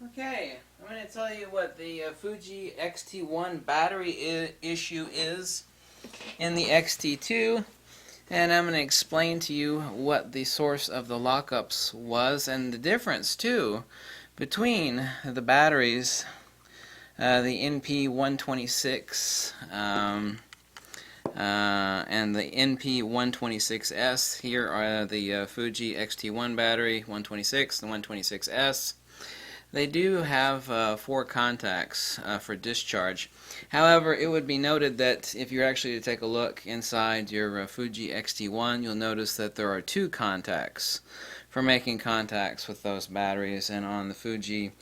Okay, I'm going to tell you what the Fuji XT1 battery issue is in the XT2, and I'm going to explain to you what the source of the lockups was and the difference too between the batteries, the NP-126 and the NP-126S. Here are the Fuji XT1 battery 126 and 126S. They do have 4 contacts for discharge. However, it would be noted that if you're actually to take a look inside your Fuji XT1, you'll notice that there are 2 contacts for making contacts with those batteries. And on the Fuji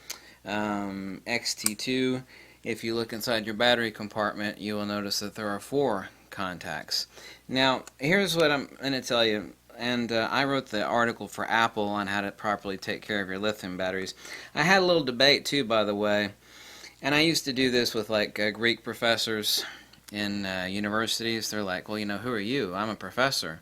XT2, if you look inside your battery compartment, you will notice that there are 4 contacts. Now, here's what I'm going to tell you. And I wrote the article for Apple on how to properly take care of your lithium batteries. I had a little debate too, by the way, and I used to do this with like Greek professors in universities. They're like, well, who are you? I'm a professor.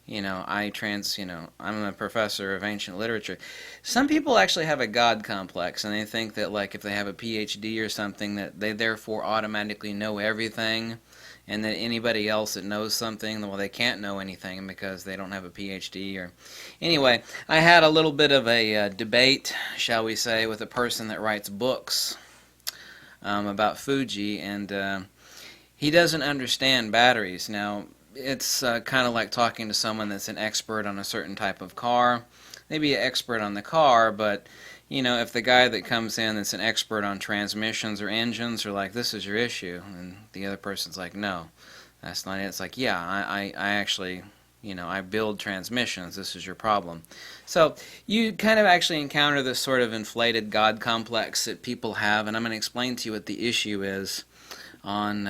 I'm a professor of ancient literature. Some people actually have a God complex, and they think that like if they have a PhD or something, that they therefore automatically know everything, and that anybody else that knows something, well, they can't know anything because they don't have a PhD. Or anyway, I had a little bit of a debate, shall we say, with a person that writes books about Fuji, and he doesn't understand batteries. Now, it's kind of like talking to someone that's an expert on a certain type of car. They'd be an expert on the car, but if the guy that comes in that's an expert on transmissions or engines are like, this is your issue, and the other person's like, no, that's not it. It's like, yeah, I actually, I build transmissions, this is your problem. So you kind of actually encounter this sort of inflated God complex that people have, and I'm going to explain to you what the issue is on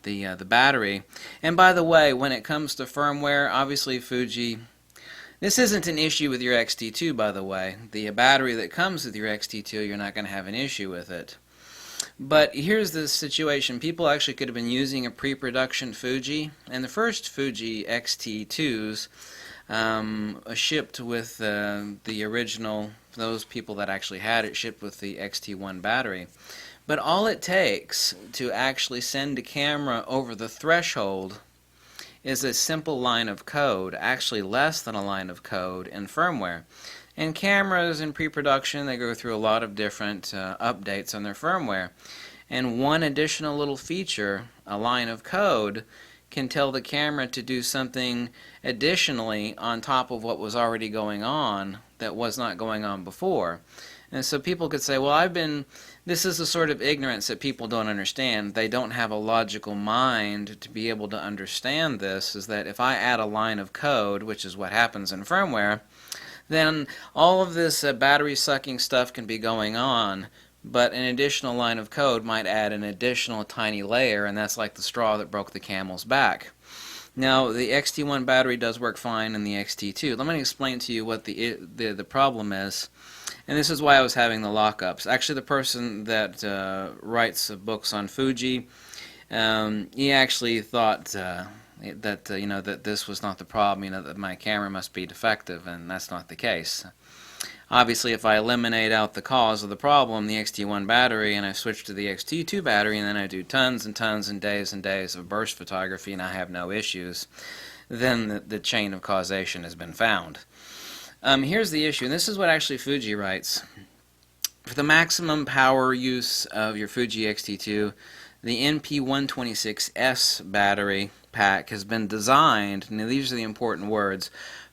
the battery. And by the way, when it comes to firmware, obviously Fuji, this isn't an issue with your XT2, by the way. The battery that comes with your XT2, you're not going to have an issue with it. But here's the situation. People actually could have been using a pre-production Fuji, and the first Fuji XT2s shipped with the original, those people that actually had it, shipped with the XT1 battery. But all it takes to actually send a camera over the threshold is a simple line of code, actually less than a line of code in firmware. And cameras in pre-production, they go through a lot of different updates on their firmware. And one additional little feature, a line of code, can tell the camera to do something additionally on top of what was already going on that was not going on before. And so people could say, well, this is the sort of ignorance that people don't understand. They don't have a logical mind to be able to understand this, is that if I add a line of code, which is what happens in firmware, then all of this battery sucking stuff can be going on, but an additional line of code might add an additional tiny layer, and that's like the straw that broke the camel's back. Now, the XT1 battery does work fine in the XT2. Let me explain to you what the problem is. And this is why I was having the lockups. Actually, the person that writes books on Fuji, he actually thought that this was not the problem. That my camera must be defective, and that's not the case. Obviously, if I eliminate out the cause of the problem, the XT1 battery, and I switch to the XT2 battery, and then I do tons and tons and days of burst photography, and I have no issues, then the chain of causation has been found. Here's the issue, and this is what actually Fuji writes. For the maximum power use of your Fuji XT2, the NP-126S battery pack has been designed, now these are the important words,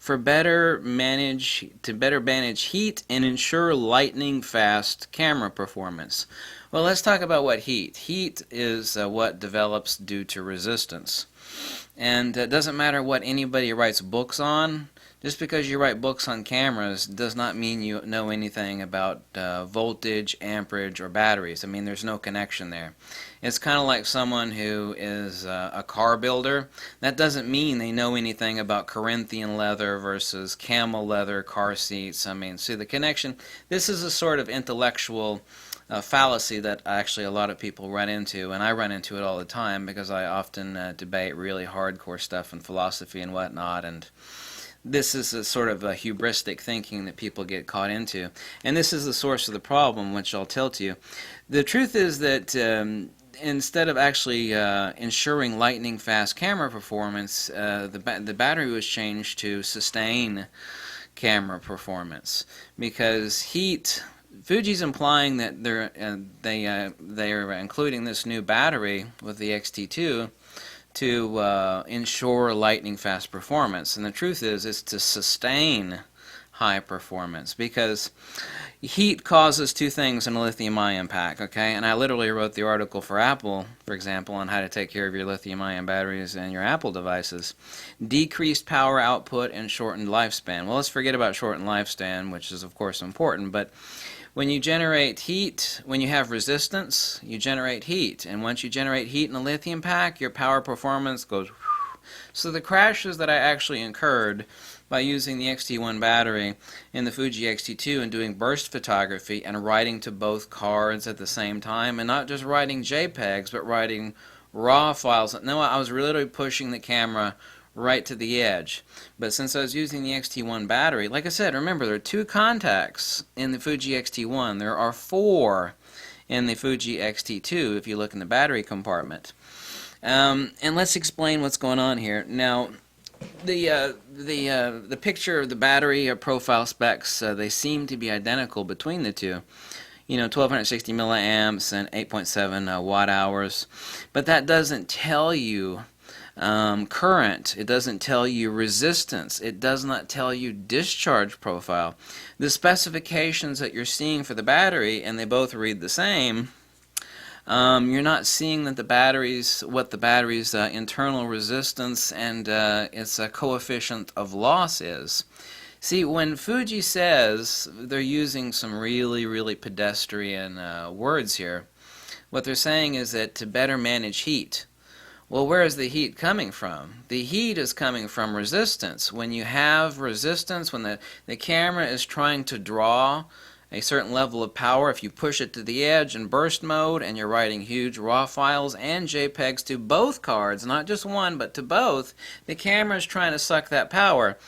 to better manage heat and ensure lightning fast camera performance. Well, let's talk about what heat. Heat is what develops due to resistance. And it doesn't matter what anybody writes books on. Just because you write books on cameras does not mean you know anything about voltage, amperage, or batteries. I mean, there's no connection there. It's kind of like someone who is a car builder. That doesn't mean they know anything about Corinthian leather versus camel leather car seats. I mean, see the connection? This is a sort of intellectual fallacy that actually a lot of people run into, and I run into it all the time because I often debate really hardcore stuff in philosophy and whatnot, and this is a sort of a hubristic thinking that people get caught into. And this is the source of the problem, which I'll tell to you. The truth is that instead of actually ensuring lightning fast camera performance, the battery was changed to sustain camera performance, because heat, Fuji's implying that they are including this new battery with the XT2 to ensure lightning fast performance, and the truth is it's to sustain high performance, because heat causes two things in a lithium-ion pack, okay? And I literally wrote the article for Apple, for example, on how to take care of your lithium-ion batteries and your Apple devices. Decreased power output and shortened lifespan. Well, let's forget about shortened lifespan, which is of course important, but when you generate heat, when you have resistance, you generate heat. And once you generate heat in a lithium pack, your power performance goes whoosh. So the crashes that I actually incurred by using the XT1 battery in the Fuji XT2 and doing burst photography and writing to both cards at the same time, and not just writing JPEGs, but writing RAW files. No, I was literally pushing the camera right to the edge. But since I was using the XT1 battery, like I said, remember there are 2 contacts in the Fuji XT1. There are 4 in the Fuji XT2 if you look in the battery compartment. And let's explain what's going on here. Now, the picture of the battery profile specs, they seem to be identical between the two. You know, 1260 milliamps and 8.7 watt hours. But that doesn't tell you current. It doesn't tell you resistance. It does not tell you discharge profile. The specifications that you're seeing for the battery, and they both read the same, you're not seeing that what the battery's internal resistance and its coefficient of loss is. See, when Fuji says, they're using some really pedestrian words here, what they're saying is that to better manage heat. Well, where is the heat coming from? The heat is coming from resistance. When you have resistance, when the camera is trying to draw a certain level of power, if you push it to the edge in burst mode and you're writing huge RAW files and JPEGs to both cards, not just one, but to both, the camera is trying to suck that power.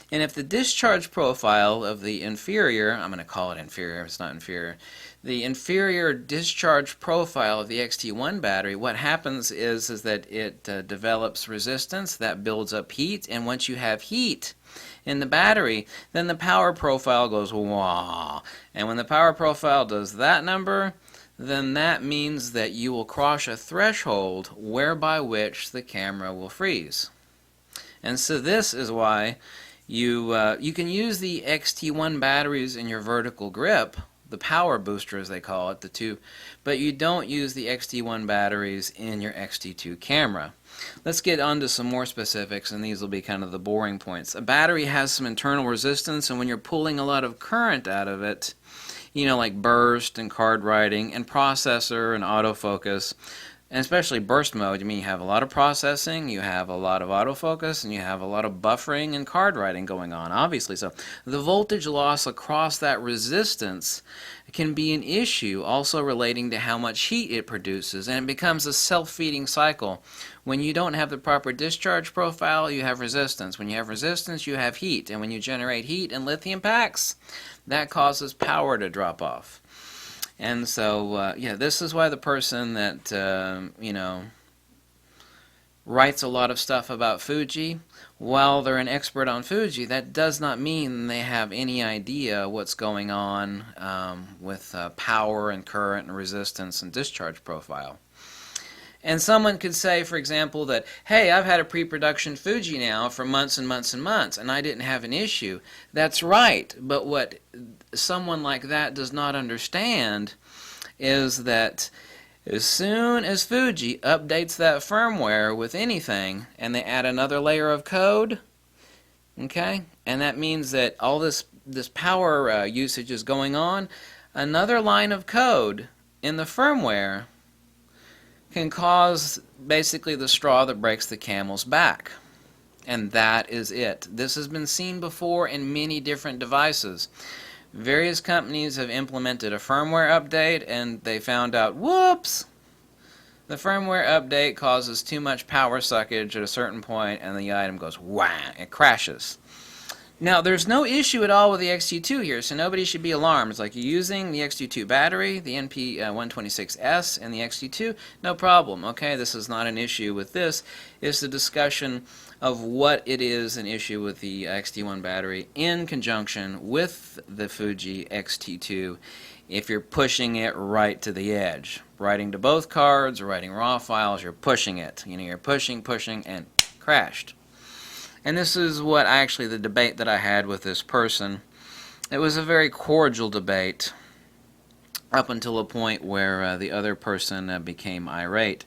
And if the discharge profile of the inferior, I'm going to call it inferior, it's not inferior, the inferior discharge profile of the XT1 battery, what happens is that it develops resistance, that builds up heat, and once you have heat in the battery, then the power profile goes wah. And when the power profile does that number, then that means that you will cross a threshold whereby which the camera will freeze. And so this is why you can use the XT1 batteries in your vertical grip, the power booster as they call it, the two, but you don't use the XT1 batteries in your XT2 camera. Let's get on to some more specifics, and these will be kind of the boring points. A battery has some internal resistance, and when you're pulling a lot of current out of it, you know, like burst and card writing and processor and autofocus, and especially burst mode, you have a lot of processing, you have a lot of autofocus, and you have a lot of buffering and card writing going on, obviously. So the voltage loss across that resistance can be an issue, also relating to how much heat it produces, and it becomes a self-feeding cycle. When you don't have the proper discharge profile, you have resistance. When you have resistance, you have heat, and when you generate heat in lithium packs, that causes power to drop off. And so, yeah, this is why the person that, you know, writes a lot of stuff about Fuji, while they're an expert on Fuji, that does not mean they have any idea what's going on with power and current and resistance and discharge profile. And someone could say, for example, that, hey, I've had a pre-production Fuji now for months and months and months, and I didn't have an issue. That's right, but what someone like that does not understand is that as soon as Fuji updates that firmware with anything, and they add another layer of code, okay, and that means that all this power usage is going on, another line of code in the firmware can cause basically the straw that breaks the camel's back. And that is it. This has been seen before in many different devices. Various companies have implemented a firmware update and they found out, whoops! The firmware update causes too much power suckage at a certain point and the item goes whang, it crashes. Now, there's no issue at all with the XT2 here, so nobody should be alarmed. It's like you're using the XT2 battery, the WP-126S, and the XT2, no problem. Okay, this is not an issue with this. It's the discussion of what it is an issue with the XT1 battery in conjunction with the Fuji XT2 if you're pushing it right to the edge. Writing to both cards, writing raw files, you're pushing it. You know, you're pushing, and crashed. And this is what actually the debate that I had with this person. It was a very cordial debate up until a point where the other person became irate.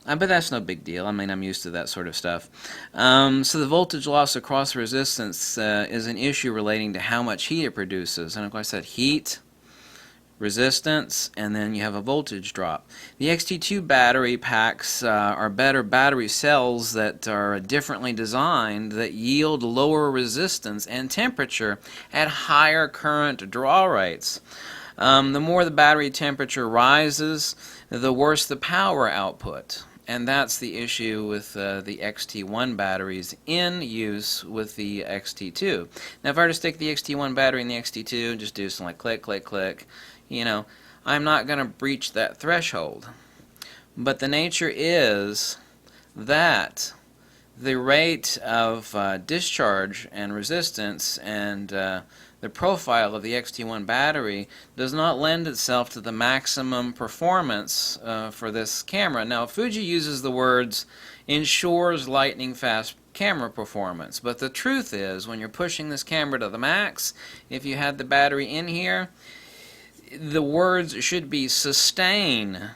But that's no big deal. I mean, I'm used to that sort of stuff. So the voltage loss across resistance is an issue relating to how much heat it produces. And of course I said heat, resistance, and then you have a voltage drop. The XT2 battery packs are better battery cells that are differently designed that yield lower resistance and temperature at higher current draw rates. The more the battery temperature rises, the worse the power output. And that's the issue with the XT1 batteries in use with the XT2. Now if I were to stick the XT1 battery in the XT2, just do something like click, click, click, you know, I'm not going to breach that threshold. But the nature is that the rate of discharge and resistance and the profile of the XT1 battery does not lend itself to the maximum performance for this camera. Now, Fuji uses the words ensures lightning fast camera performance, but the truth is when you're pushing this camera to the max, if you had the battery in here, the words should be sustain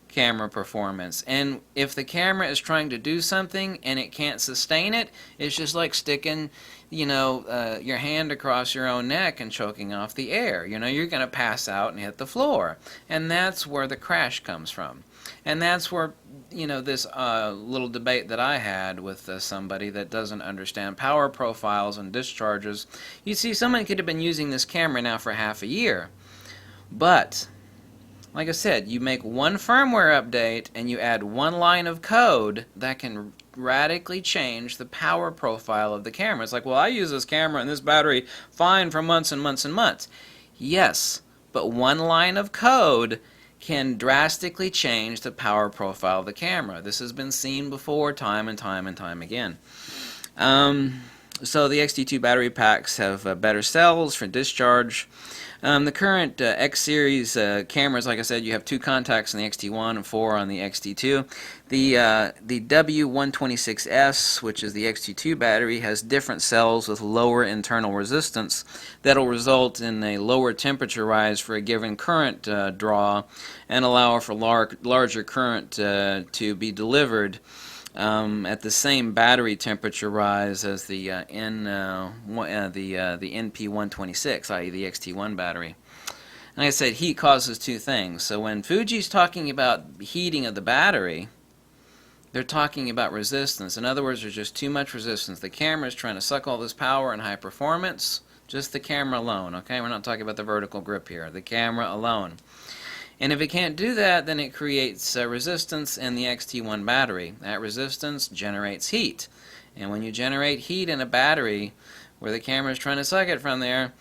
camera performance. And if the camera is trying to do something and it can't sustain it, it's just like sticking, you know, your hand across your own neck and choking off the air. You know, you're going to pass out and hit the floor. And that's where the crash comes from. And that's where, you know, this little debate that I had with somebody that doesn't understand power profiles and discharges. You see, someone could have been using this camera now for half a year. But, like I said, you make one firmware update and you add one line of code that can radically change the power profile of the camera. It's like, well, I use this camera and this battery fine for months and months and months. Yes, but one line of code can drastically change the power profile of the camera. This has been seen before time and time and time again. So the XT2 battery packs have better cells for discharge. The current X series cameras, like I said, you have 2 contacts on the XT1 and 4 on the XT2. The W126S, which is the XT2 battery, has different cells with lower internal resistance that'll result in a lower temperature rise for a given current draw and allow for larger current to be delivered at the same battery temperature rise as the NP126, i.e. the XT1 battery. And like I said, heat causes 2 things. So when Fuji's talking about heating of the battery, they're talking about resistance. In other words, there's just too much resistance. The camera is trying to suck all this power and high performance, just the camera alone. Okay, we're not talking about the vertical grip here. The camera alone. And if it can't do that, then it creates resistance in the XT1 battery. That resistance generates heat. And when you generate heat in a battery where the camera is trying to suck it from there,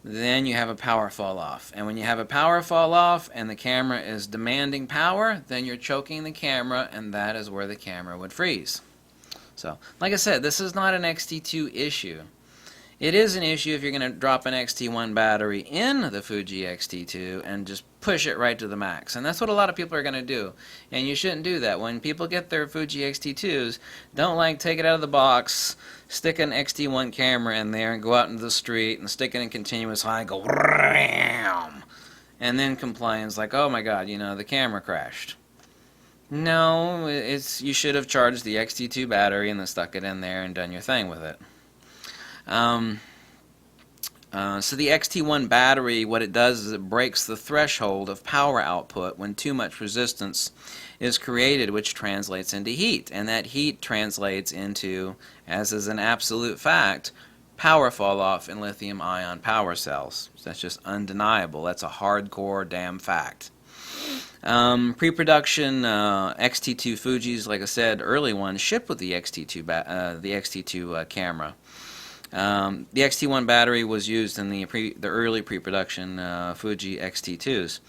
then you have a power fall off. And when you have a power fall off and the camera is demanding power, then you're choking the camera, and that is where the camera would freeze. So, like I said, this is not an XT2 issue. It is an issue if you're going to drop an XT1 battery in the Fuji XT2 and just push it right to the max. And that's what a lot of people are going to do. And you shouldn't do that. When people get their Fuji XT2s, don't like take it out of the box, stick an XT1 camera in there and go out into the street and stick it in continuous high and go ram, and then complains like, oh my god, you know, the camera crashed. No, you should have charged the XT2 battery and then stuck it in there and done your thing with it. So the XT1 battery, what it does is it breaks the threshold of power output when too much resistance is created, which translates into heat. And that heat translates into, as is an absolute fact, power fall off in lithium-ion power cells. So that's just undeniable. That's a hardcore damn fact. Pre-production XT2 Fujis, like I said, early ones, ship with the XT2 camera. The XT1 battery was used in the early pre-production Fuji XT2s.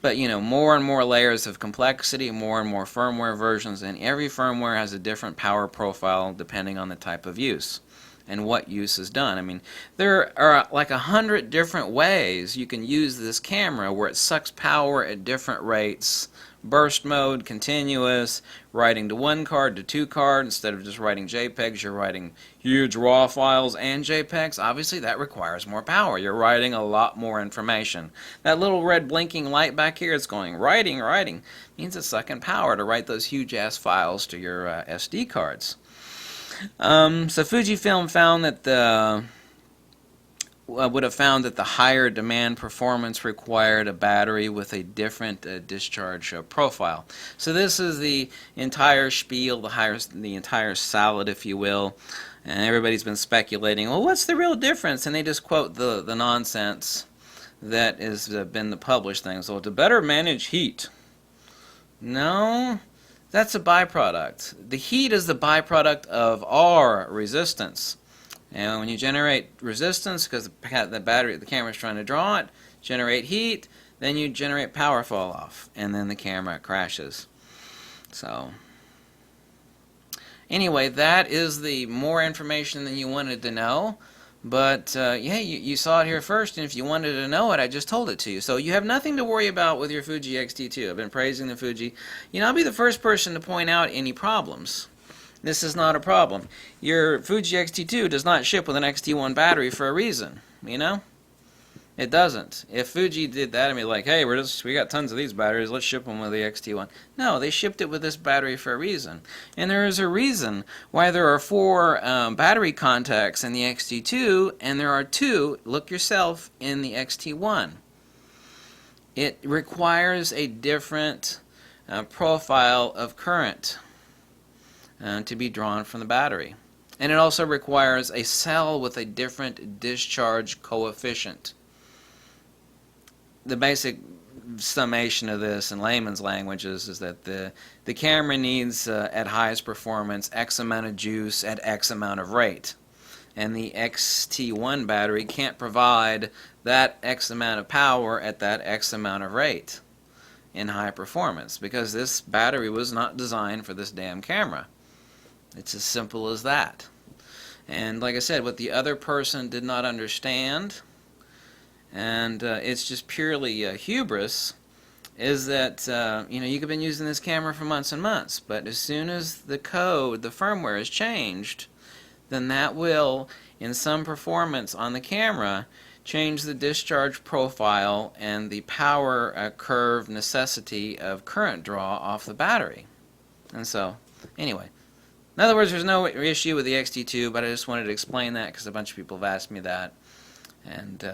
But more and more layers of complexity, more and more firmware versions, and every firmware has a different power profile depending on the type of use and what use is done. I mean, there are like 100 different ways you can use this camera where it sucks power at different rates. Burst mode, continuous, writing to one card to two card. Instead of just writing JPEGs, you're writing huge RAW files and JPEGs. Obviously, that requires more power. You're writing a lot more information. That little red blinking light back here is going writing, writing. Means it's sucking power to write those huge ass files to your SD cards. So Fujifilm found that would have found that the higher demand performance required a battery with a different discharge profile. So this is the entire spiel, the entire salad, if you will. And everybody's been speculating, well, what's the real difference? And they just quote the nonsense that has been the published thing. So to better manage heat. No, that's a byproduct. The heat is the byproduct of our resistance. And when you generate resistance, because the battery, the camera is trying to draw it, generate heat, then you generate power fall off, and then the camera crashes. So, anyway, that is the more information than you wanted to know. But, yeah, you saw it here first, and if you wanted to know it, I just told it to you. So you have nothing to worry about with your Fuji XT2. I've been praising the Fuji. I'll be the first person to point out any problems. This is not a problem. Your Fuji XT2 does not ship with an XT1 battery for a reason, It doesn't. If Fuji did that and be like, hey, we got tons of these batteries, let's ship them with the XT1. No, they shipped it with this battery for a reason. And there is a reason why there are 4 battery contacts in the XT2 and there are 2, look yourself, in the XT1. It requires a different profile of current to be drawn from the battery. And it also requires a cell with a different discharge coefficient. The basic summation of this in layman's language is that the camera needs, at highest performance, X amount of juice at X amount of rate. And the XT1 battery can't provide that X amount of power at that X amount of rate in high performance, because this battery was not designed for this damn camera. It's as simple as that. And like I said, what the other person did not understand, and it's just purely hubris, is that you've been using this camera for months and months, but as soon as the code, the firmware is changed, then that will, in some performance on the camera, change the discharge profile and the power curve necessity of current draw off the battery. And so, anyway. In other words, there's no issue with the XT2, but I just wanted to explain that because a bunch of people have asked me that. And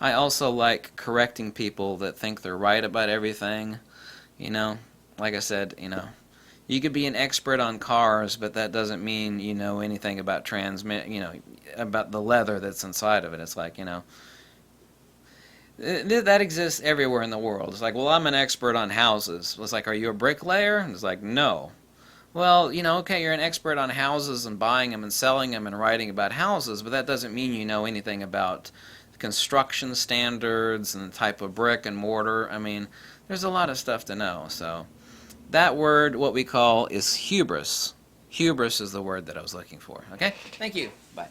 I also like correcting people that think they're right about everything. Like I said, you could be an expert on cars, but that doesn't mean you know anything about about the leather that's inside of it. It's like, that exists everywhere in the world. It's like, well, I'm an expert on houses. It's like, are you a bricklayer? And it's like, no. Well, okay, you're an expert on houses and buying them and selling them and writing about houses, but that doesn't mean you know anything about construction standards and the type of brick and mortar. I mean, there's a lot of stuff to know. So that word, what we call, is hubris. Hubris is the word that I was looking for. Okay? Thank you. Bye.